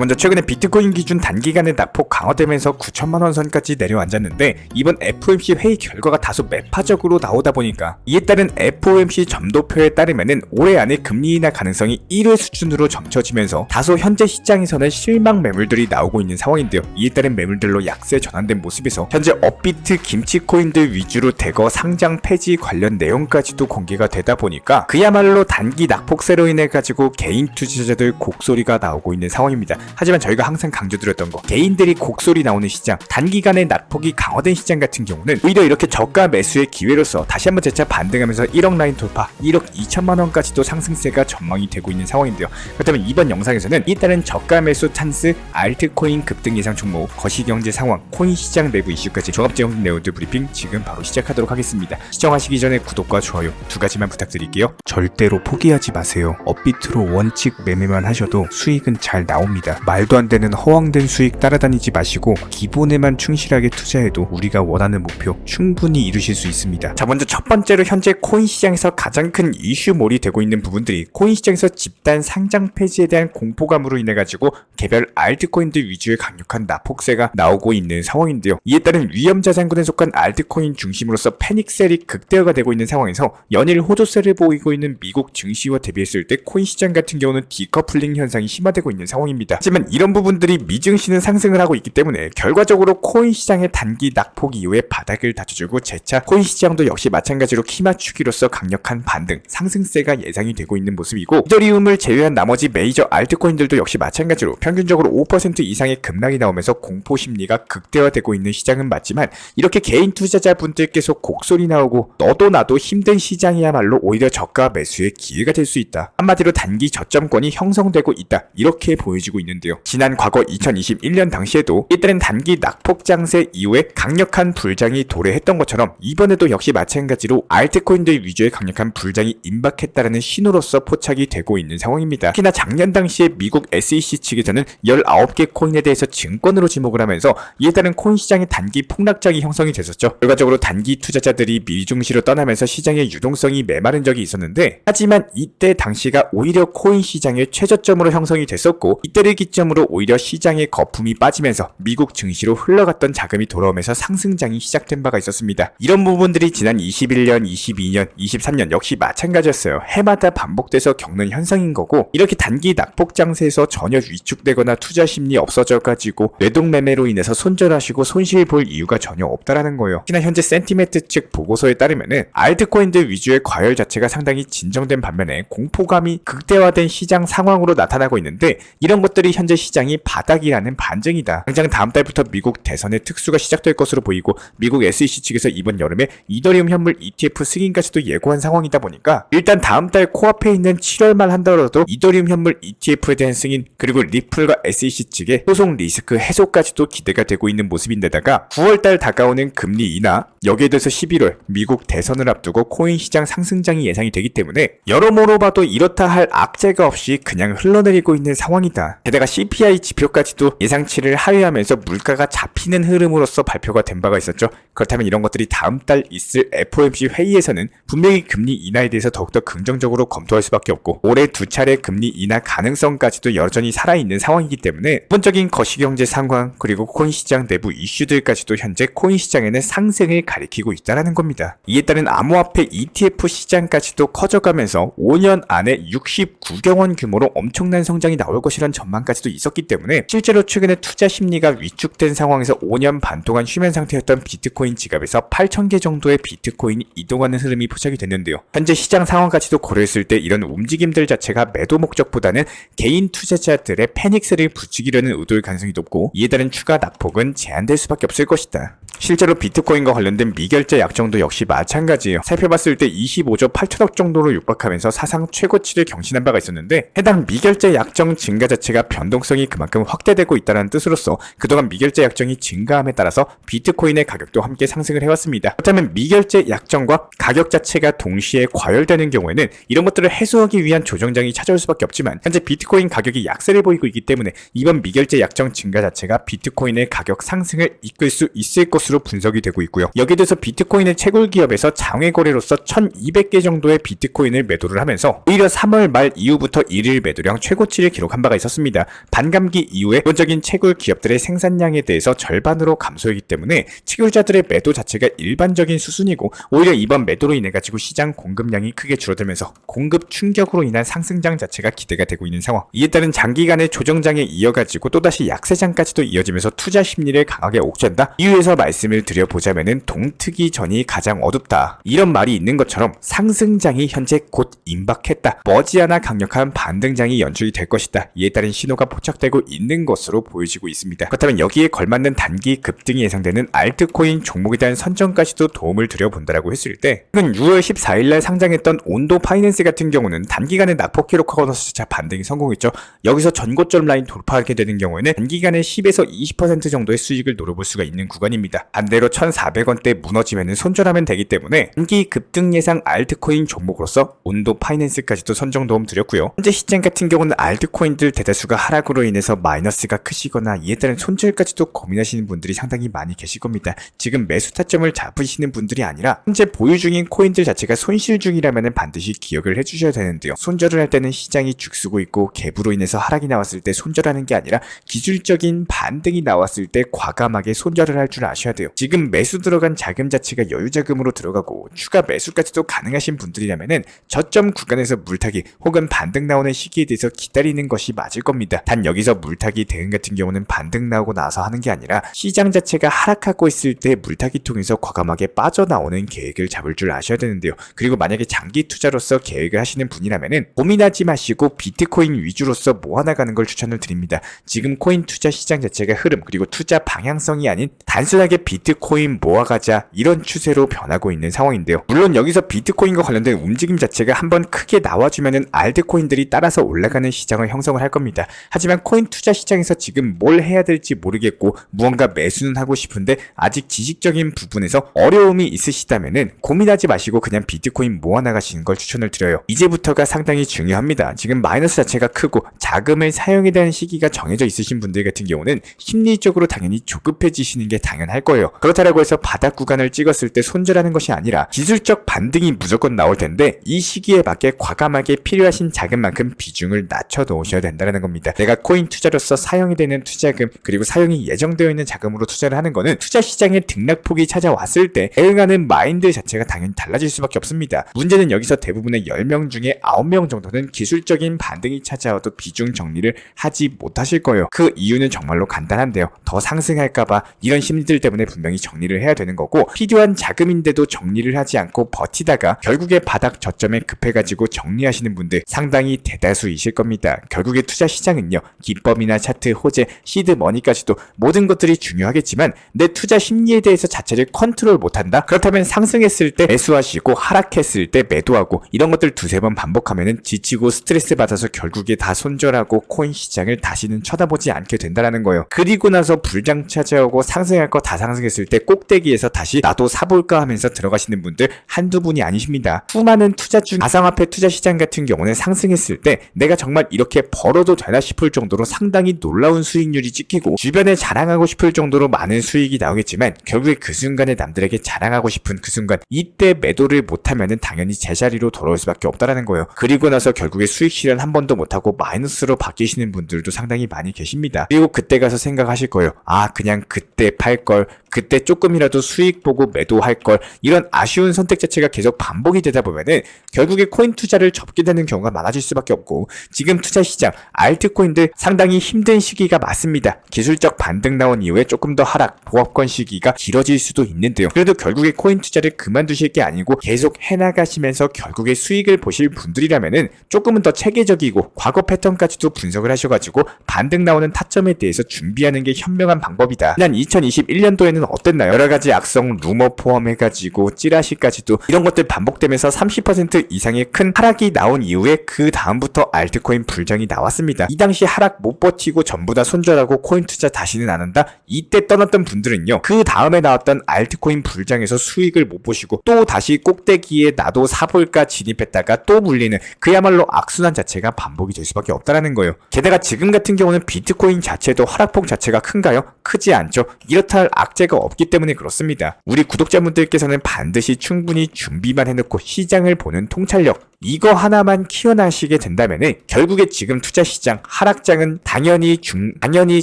먼저 최근에 비트코인 기준 단기간에 낙폭 강화되면서 9천만원 선까지 내려앉았는데 이번 FOMC 회의 결과가 다소 매파적으로 나오다 보니까 이에 따른 FOMC 점도표에 따르면은 올해 안에 금리 인하 가능성이 1회 수준으로 점쳐지면서 다소 현재 시장에서는 실망 매물들이 나오고 있는 상황인데요. 이에 따른 매물들로 약세 전환된 모습에서 현재 업비트 김치코인들 위주로 대거 상장 폐지 관련 내용까지도 공개가 되다 보니까 그야말로 단기 낙폭세로 인해 가지고 개인 투자자들 곡소리가 나오고 있는 상황입니다. 하지만 저희가 항상 강조드렸던 거, 개인들이 곡소리 나오는 시장, 단기간에 낙폭이 강화된 시장 같은 경우는 오히려 이렇게 저가 매수의 기회로서 다시 한번 재차 반등하면서 1억 라인 돌파, 1억 2천만원까지도 상승세가 전망이 되고 있는 상황인데요. 그렇다면 이번 영상에서는 이따른 저가 매수 찬스, 알트코인 급등 예상 종목, 거시경제 상황, 코인 시장 내부 이슈까지 종합제공 내용들 브리핑 지금 바로 시작하도록 하겠습니다. 시청하시기 전에 구독과 좋아요 두 가지만 부탁드릴게요. 절대로 포기하지 마세요. 업비트로 원칙 매매만 하셔도 수익은 잘 나옵니다. 말도 안 되는 허황된 수익 따라다니지 마시고 기본에만 충실하게 투자해도 우리가 원하는 목표 충분히 이루실 수 있습니다. 자, 먼저 첫 번째로 현재 코인 시장에서 가장 큰 이슈몰이 되고 있는 부분들이 코인 시장에서 집단 상장 폐지에 대한 공포감으로 인해 가지고 개별 알트코인들 위주의 강력한 낙폭세가 나오고 있는 상황인데요. 이에 따른 위험자산군에 속한 알트코인 중심으로서 패닉셀이 극대화가 되고 있는 상황에서 연일 호조세를 보이고 있는 미국 증시와 대비했을 때 코인 시장 같은 경우는 디커플링 현상이 심화되고 있는 상황입니다. 하지만 이런 부분들이 미증시는 상승을 하고 있기 때문에 결과적으로 코인 시장의 단기 낙폭 이후에 바닥을 다져주고 재차 코인 시장도 역시 마찬가지로 키 맞추기로서 강력한 반등, 상승세가 예상이 되고 있는 모습이고 이더리움을 제외한 나머지 메이저 알트코인들도 역시 마찬가지로 평균적으로 5% 이상의 급락이 나오면서 공포 심리가 극대화되고 있는 시장은 맞지만 이렇게 개인 투자자분들께서 곡소리 나오고 너도 나도 힘든 시장이야말로 오히려 저가 매수의 기회가 될 수 있다. 한마디로 단기 저점권이 형성되고 있다. 이렇게 보여지고 있는데요. 지난 과거 2021년 당시에도 이때는 단기 낙폭 장세 이후에 강력한 불장이 도래했던 것처럼 이번에도 역시 마찬가지로 알트코인들 위주의 강력한 불장이 임박했다라는 신호로서 포착이 되고 있는 상황입니다. 특히나 작년 당시에 미국 SEC 측에서는 19개 코인에 대해서 증권으로 지목을 하면서 이에 따른 코인 시장의 단기 폭락장이 형성이 됐었죠. 결과적으로 단기 투자자들이 미중시로 떠나면서 시장의 유동성이 메마른 적이 있었는데 하지만 이때 당시가 오히려 코인 시장의 최저점으로 형성이 됐었고 이때를 기점으로 오히려 시장의 거품이 빠지면서 미국 증시로 흘러갔던 자금이 돌아오면서 상승장이 시작된 바가 있었습니다. 이런 부분들이 지난 21년, 22년, 23년 역시 마찬가지였어요. 해마다 반복돼서 겪는 현상인 거고 이렇게 단기 낙폭 장세에서 전혀 위축되거나 투자 심리 없어져가지고 뇌동매매로 인해서 손절하시고 손실 볼 이유가 전혀 없다라는 거예요. 특히나 현재 센티멘트 측 보고서에 따르면은 알트코인들 위주의 과열 자체가 상당히 진정된 반면에 공포감이 극대화된 시장 상황으로 나타나고 있는데 이런 것들이 현재 시장이 바닥이라는 반증이다. 당장 다음 달부터 미국 대선의 특수가 시작될 것으로 보이고 미국 SEC 측에서 이번 여름에 이더리움 현물 ETF 승인까지도 예고한 상황이다 보니까 일단 다음 달 코앞에 있는 7월 말 한다더라도 이더리움 현물 ETF에 대한 승인 그리고 리플과 SEC 측의 소송 리스크 해소까지도 기대가 되고 있는 모습인데다가 9월달 다가오는 금리 인하 여기에 대해서 11월 미국 대선을 앞두고 코인 시장 상승장이 예상이 되기 때문에 여러모로 봐도 이렇다 할 악재가 없이 그냥 흘러내리고 있는 상황이다. 게다가 CPI 지표까지도 예상치를 하회하면서 물가가 잡히는 흐름으로서 발표가 된 바가 있었죠. 그렇다면 이런 것들이 다음 달 있을 FOMC 회의에서는 분명히 금리 인하에 대해서 더욱더 긍정적으로 검토할 수밖에 없고 올해 두 차례 금리 인하 가능성까지도 여전히 살아있는 상황이기 때문에 기본적인 거시경제 상황 그리고 코인 시장 내부 이슈들까지도 현재 코인 시장에는 상승을 가리키고 있다는 겁니다. 이에 따른 암호화폐 ETF 시장까지도 커져가면서 5년 안에 69경 원 규모로 엄청난 성장이 나올 것이란 전망까지도 있었기 때문에 실제로 최근에 투자 심리가 위축된 상황에서 5년 반 동안 휴면 상태였던 비트코인 지갑에서 8,000개 정도의 비트코인이 이동하는 흐름이 포착이 됐는데요. 현재 시장 상황까지도 고려했을 때 이런 움직임들 자체가 매도 목적보다는 개인 투자자들의 패닉셀을 부추기려는 의도일 가능성이 높고 이에 따른 추가 낙폭은 제한될 수밖에 없을 것이다. 실제로 비트코인과 관련된 미결제 약정도 역시 마찬가지예요. 살펴봤을 때 25조 8천억 정도로 육박하면서 사상 최고치를 경신한 바가 있었는데 해당 미결제 약정 증가 자체가 변동성이 그만큼 확대되고 있다는 뜻으로서 그동안 미결제 약정이 증가함에 따라서 비트코인의 가격도 함께 상승을 해왔습니다. 그렇다면 미결제 약정과 가격 자체가 동시에 과열되는 경우에는 이런 것들을 해소하기 위한 조정장이 찾아올 수밖에 없지만 현재 비트코인 가격이 약세를 보이고 있기 때문에 이번 미결제 약정 증가 자체가 비트코인의 가격 상승을 이끌 수 있을 것으로 분석이 되고 있고요. 여기에 대해서 비트코인의 채굴 기업에서 장외 거래로서 1,200개 정도의 비트코인을 매도를 하면서 오히려 3월 말 이후부터 일일 매도량 최고치를 기록한 바가 있었습니다. 반감기 이후에 기본적인 채굴 기업들의 생산량에 대해서 절반으로 감소했기 때문에 채굴자들의 매도 자체가 일반적인 수준이고, 오히려 이번 매도로 인해 가지고 시장 공급량이 크게 줄어들면서 공급 충격으로 인한 상승장 자체가 기대가 되고 있는 상황. 이에 따른 장기간의 조정장에 이어가지고 또다시 약세장까지도 이어지면서 투자 심리를 강하게 옥죄한다. 이유에서 말씀을 드려보자면은 동트기 전이 가장 어둡다, 이런 말이 있는 것처럼 상승장이 현재 곧 임박했다. 머지않아 강력한 반등장이 연출이 될 것이다. 이에 따른 신호가 포착되고 있는 것으로 보여지고 있습니다. 그렇다면 여기에 걸맞는 단기 급등이 예상되는 알트코인 종목에 대한 선정까지도 도움을 드려본다라고 했을 때, 최근 6월 14일날 상장했던 온도 파이낸스 같은 경우는 단기간에 낙폭 기록하거나 자 반등이 성공했죠. 여기서 전고점 라인 돌파하게 되는 경우에는 단기간에 10에서 20% 정도의 수익을 노려볼 수가 있는 구간입니다. 반대로 1,400원대 무너지면 손절하면 되기 때문에 단기 급등 예상 알트코인 종목으로서 온도 파이낸스까지도 선정 도움 드렸고요. 현재 시장 같은 경우는 알트코인들 대다수가 하락으로 인해서 마이너스가 크시거나 이에 따른 손절까지도 고민하시는 분들이 상당히 많이 계실 겁니다. 지금 매수 타점을 잡으시는 분들이 아니라 현재 보유 중인 코인들 자체가 손실 중이라면 반드시 기억을 해주셔야 되는데요. 손절을 할 때는 시장이 죽쓰고 있고 갭으로 인해서 하락이 나왔을 때 손절하는 게 아니라 기술적인 반등이 나왔을 때 과감하게 손절을 할 줄 아셔야 돼요. 지금 매수 들어간 자금 자체가 여유자금으로 들어가고 추가 매수까지도 가능하신 분들이라면은 저점 구간에서 물타기 혹은 반등 나오는 시기에 대해서 기다리는 것이 맞을 겁니다. 단 여기서 물타기 대응 같은 경우는 반등 나오고 나서 하는 게 아니라 시장 자체가 하락하고 있을 때 물타기 통해서 과감하게 빠져나오는 계획을 잡을 줄 아셔야 되는데요. 그리고 만약에 장기 투자로서 계획을 하시는 분이라면은 고민하지 마시고 비트코인 위주로서 모아나가는 걸 추천을 드립니다. 지금 코인 투자 시장 자체가 흐름 그리고 투자 방향성이 아닌 단순하게 비트코인 모아가자 이런 추세로 변하고 있는 상황인데요. 물론 여기서 비트코인과 관련된 움직임 자체가 한번 크게 나와주면은 알트코인들이 따라서 올라가는 시장을 형성을 할 겁니다. 하지만 코인 투자 시장에서 지금 뭘 해야 될지 모르겠고 무언가 매수는 하고 싶은데 아직 지식적인 부분에서 어려움이 있으시다면은 고민하지 마시고 그냥 비트코인 모아나가시는 걸 추천을 드려요. 이제부터가 상당히 중요합니다. 지금 마이너스 자체가 크고 자금을 사용에 대한 시기가 정해져 있으신 분들 같은 경우는 심리적으로 당연히 조급해지시는 게 당연할 거예요. 그렇다고 해서 바닥 구간을 찍었을 때 손절하는 것이 아니라 기술적 반등이 무조건 나올 텐데 이 시기에 맞게 과감하게 필요하신 자금만큼 비중을 낮춰 놓으셔야 된다는 겁니다. 내가 코인 투자로서 사용이 되는 투자금 그리고 사용이 예정되어 있는 자금으로 투자를 하는 거는 투자 시장의 등락폭이 찾아왔을 때 대응하는 마인드 자체가 당연히 달라질 수밖에 없습니다. 문제는 여기서 대부분의 10명 중에 9명 정도는 기술적인 반등이 찾아와도 비중 정리를 하지 못하실 거예요. 그 이유는 정말로 간단한데요. 더 상승할까봐 이런 심리들 때문에 분명히 정리를 해야 되는 거고 필요한 자금인데도 정리를 하지 않고 버티다가 결국에 바닥 저점에 급해가지고 정리하시는 분들 상당히 대다수이실 겁니다. 결국에 투자 시장은요. 기법이나 차트, 호재, 시드 머니까지도 모든 것들이 중요하겠지만 내 투자 심리에 대해서 자체를 컨트롤 못한다? 그렇다면 상승했을 때 매수하시고 하락했을 때 매도하고 이런 것들 두세 번 반복하면은 지치고 스트레스 받아서 결국에 다 손절하고 코인 시장을 다시는 쳐다보지 않게 된다는 거예요. 그리고 나서 불장 찾아오고 상승할 거 다 상승했을 때 꼭대기에서 다시 나도 사볼까 하면서 들어가시는 분들 한두 분이 아니십니다. 수많은 투자 중 가상화폐 투자 시장 같은 경우는 상승했을 때 내가 정말 이렇게 벌어도 되나 싶을 정도로 상당히 놀라운 수익률이 찍히고 주변에 자랑하고 싶을 정도로 많은 수익이 나오겠지만 결국에 그 순간에 남들에게 자랑하고 싶은 그 순간 이때 매도를 못하면은 당연히 제자리로 돌아올 수밖에 없다라는 거예요. 그리고 나서 결국에 수익 실현 한 번도 못하고 마이너스로 바뀌시는 분들도 상당히 많이 계십니다. 그리고 그때 가서 생각하실 거예요. 아 그냥 그때 팔걸, 그때 조금이라도 수익 보고 매도할걸, 이런 아쉬운 선택 자체가 계속 반복이 되다 보면은 결국에 코인 투자를 접게 되는 경우가 많아질 수밖에 없고 지금 투자 시장 알트코인들 상당히 힘든 시기가 맞습니다. 기술적 반등 나온 이후에 조금 더 하락, 보합권 시기가 길어질 수도 있는데요. 그래도 결국에 코인 투자를 그만두실 게 아니고 계속 해나가시면서 결국에 수익을 보실 분들이라면은 조금은 더 체계적이고 과거 패턴까지도 분석을 하셔가지고 반등 나오는 타점에 대해서 준비하는 게 현명한 방법이다. 지난 2021년도에는 어땠나요? 여러가지 악성 루머 포함해가지고 찌라시까지도 이런 것들 반복되면서 30% 이상의 큰 하락이 나온 이후에 그 다음부터 알트코인 불장이 나왔습니다. 이 당시 하락 못 버티고 전부 다 손절하고 코인 투자 다시는 안 한다? 이때 떠났던 분들은요. 그 다음에 나왔던 알트코인 불장에서 수익을 못 보시고 또 다시 꼭대기에 나도 사볼까 진입했다가 또 물리는 그야말로 악순환 자체가 반복이 될 수밖에 없다라는 거예요. 게다가 지금 같은 경우는 비트코인 자체도 하락폭 자체가 큰가요? 크지 않죠. 이렇다 할 악재가 없기 때문에 그렇습니다. 우리 구독자분들께서는 반드시 충분히 준비만 해놓고 시장을 보는 통찰력 이거 하나만 키워나시게 된다면은 결국에 지금 투자 시장 하락장은 당연히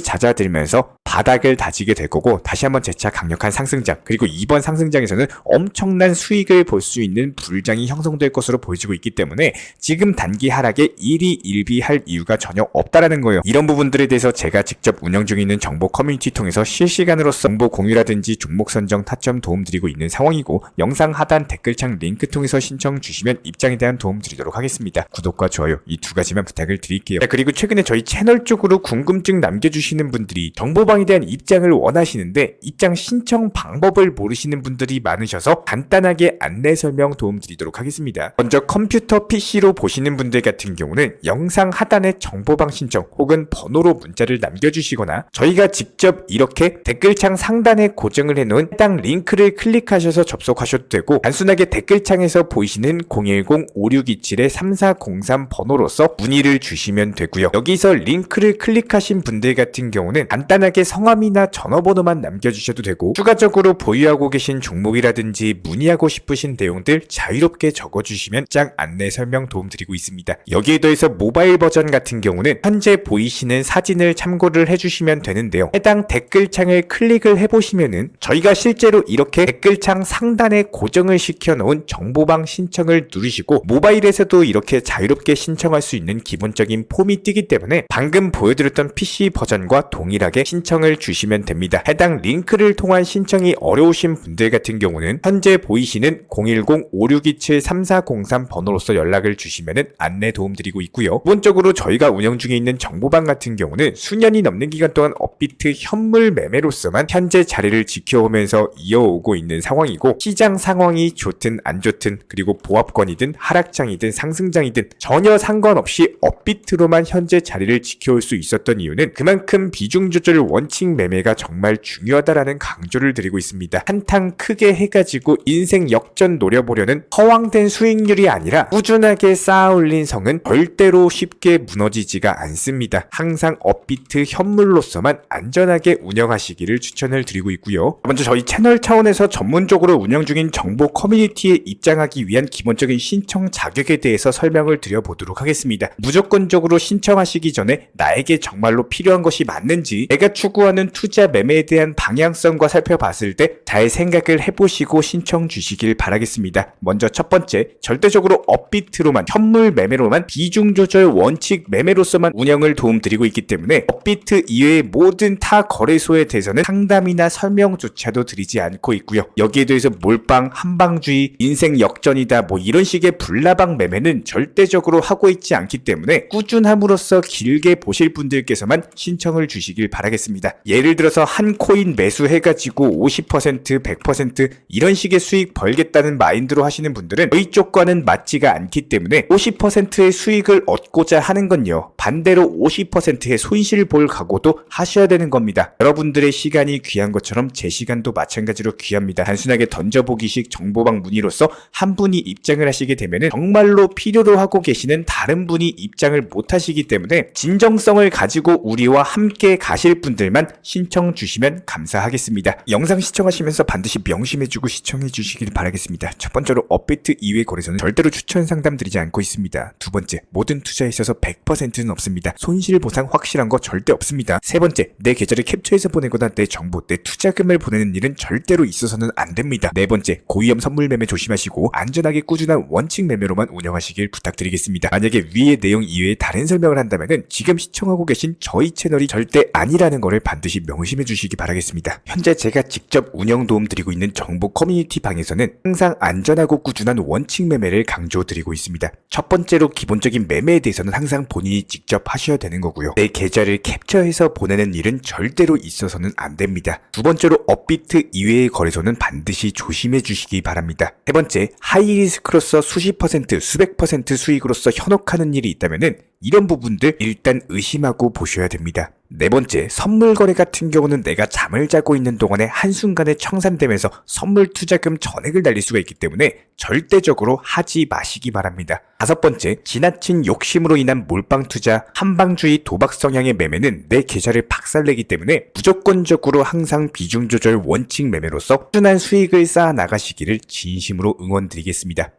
잦아들면서 바닥을 다지게 될 거고, 다시 한번 재차 강력한 상승장, 그리고 이번 상승장에서는 엄청난 수익을 볼 수 있는 불장이 형성될 것으로 보여지고 있기 때문에 지금 단기 하락에 일희일비할 이유가 전혀 없다라는 거예요. 이런 부분들에 대해서 제가 직접 운영 중에 있는 정보 커뮤니티 통해서 실시간으로서 정보 공유라든지 종목 선정 타점 도움 드리고 있는 상황이고, 영상 하단 댓글창 링크 통해서 신청 주시면 입장에 대한 도움 드리도록 하겠습니다. 구독과 좋아요 이 두 가지만 부탁을 드릴게요. 그리고 최근에 저희 채널 쪽으로 궁금증 남겨주시는 분들이 정보방에 대한 입장을 원하시는데 입장 신청 방법을 모르시는 분들이 많으셔서 간단하게 안내 설명 도움 드리도록 하겠습니다. 먼저 컴퓨터 PC로 보시는 분들 같은 경우는 영상 하단에 정보방 신청 혹은 번호로 문자를 남겨주시거나, 저희가 직접 이렇게 댓글창 상단에 고정을 해놓은 해당 링크를 클릭하셔서 접속하셔도 되고, 단순하게 댓글창에서 보이시는 010-5627-3403 번호로서 문의를 주시면 되고요. 여기서 링크를 클릭하신 분들 같은 경우는 간단하게 성함이나 전화번호만 남겨주셔도 되고, 추가적으로 보유하고 계신 종목이라든지 문의하고 싶으신 내용들 자유롭게 적어주시면 장 안내 설명 도움 드리고 있습니다. 여기에 더해서 모바일 버전 같은 경우는 현재 보이시는 사진을 참고를 해주시면 되는데요. 해당 댓글창을 클릭을 해보시면은 저희가 실제로 이렇게 댓글창 상단에 고정을 시켜놓은 정보방 신청을 누르시고, 모바일에서도 이렇게 자유롭게 신청할 수 있는 기본적인 폼이 뜨기 때문에 방금 보여드렸던 PC 버전과 동일하게 신청을 주시면 됩니다. 해당 링크를 통한 신청이 어려우신 분들 같은 경우는 현재 보이시는 010-5627-3403 번호로서 연락을 주시면 안내 도움 드리고 있고요. 기본적으로 저희가 운영 중에 있는 정보방 같은 경우는 수년이 넘는 기간 동안 업비트 현물 매매로서만 현재 자리를 지켜오면서 이어오고 있는 상황이고, 시장 상황이 좋든 안 좋든, 그리고 보합권이든 하락장이든 상승장이든 전혀 상관없이 업비트로만 현재 자리를 지켜올 수 있었던 이유는 그만큼 비중 조절 원칙 매매가 정말 중요하다라는 강조를 드리고 있습니다. 한탕 크게 해가지고 인생 역전 노려보려는 허황된 수익률이 아니라 꾸준하게 쌓아 올린 성은 절대로 쉽게 무너지지가 않습니다. 항상 업비트 현물로서만 안전하게 운영하시기를 추천을 드리고 있고요. 먼저 저희 채널 차원에서 전문적으로 운영 중인 정보 커뮤니티에 입장하기 위한 기본적인 신청 자격에 대해서 설명을 드려보도록 하겠습니다. 무조건적으로 신청하시기 전에 나에게 정말로 필요한 것이 맞는지, 내가 추구하는 투자 매매에 대한 방향성과 살펴봤을 때 잘 생각을 해보시고 신청 주시길 바라겠습니다. 먼저 첫 번째, 절대적으로 업비트로만, 현물 매매로만, 비중 조절 원칙 매매로서만 운영을 도움드리고 있기 때문에 업비트 이외의 모든 타 거래소에 대해서는 상담이나 설명조차도 드리지 않고 있고요. 여기에 대해서 몰빵, 한방주의, 인생 역전이다 뭐 이런 식의 불나방 매매는 절대적으로 하고 있지 않기 때문에 꾸준함으로써 길게 보실 분들께서만 신청을 주시길 바라겠습니다. 예를 들어서 한 코인 매수해가지고 50%, 100% 이런 식의 수익 벌겠다는 마인드로 하시는 분들은 저희 쪽과는 맞지가 않기 때문에 50%의 수익을 얻고자 하는 건요, 반대로 50%의 손실 볼 각오도 하셔야 되는 겁니다. 여러분들의 시간이 귀한 것처럼 제 시간도 마찬가지로 귀합니다. 단순하게 던져보기식 정보방 문의로서 한 분이 입장을 하시게 되면 정말로 필요로 하고 계시는 다른 분이 입장을 못 하시기 때문에 진정성을 가지고 우리와 함께 가실 분들만 신청 주시면 감사하겠습니다. 영상 시청하시면서 반드시 명심해주고 시청해 주시길 바라겠습니다. 첫 번째로 업비트 이외 거래소는 절대로 추천 상담 드리지 않고 있습니다. 두 번째, 모든 투자에 있어서 100%는 없습니다. 손실 보상 확실한 거 절대 없습니다. 세 번째, 내 계좌를 캡처해서 보내거나 내 정보, 내 투자금을 보내는 일은 절대로 있어서는 안 됩니다. 네 번째, 고위험 선물 매매 조심하시고 안전하게 꾸준한 원칙 매매로만 운영하시길 부탁드리겠습니다. 만약에 위의 내용 이외에 다른 설명을 한다면 지금 시청하고 계신 저희 채널이 절대 아니라는 거를 반드시 명심해 주시기 바라겠습니다. 현재 제가 직접 운영 도움 드리고 있는 정보 커뮤니티 방에서는 항상 안전하고 꾸준한 원칙 매매를 강조드리고 있습니다. 첫 번째로 기본적인 매매에 대해서는 항상 본인이 직접 하셔야 되는 거고요. 내 계좌를 캡처해서 보내는 일은 절대로 있어서는 안 됩니다. 두 번째로 업비트 이외의 거래소는 반드시 조심해 주시기 바랍니다. 세 번째, 하이리스크로서 수십 퍼센트, 수백 퍼센트 수익으로서 현혹하는 일이 있다면 이런 부분들 일단 의심하고 보셔야 됩니다. 네 번째, 선물 거래 같은 경우는 내가 잠을 자고 있는 동안에 한순간에 청산되면서 선물 투자금 전액을 날릴 수가 있기 때문에 절대적으로 하지 마시기 바랍니다. 다섯 번째, 지나친 욕심으로 인한 몰빵 투자, 한방주의 도박 성향의 매매는 내 계좌를 박살내기 때문에 무조건적으로 항상 비중 조절 원칙 매매로서 꾸준한 수익을 쌓아 나가시기를 진심으로 응원드리겠습니다.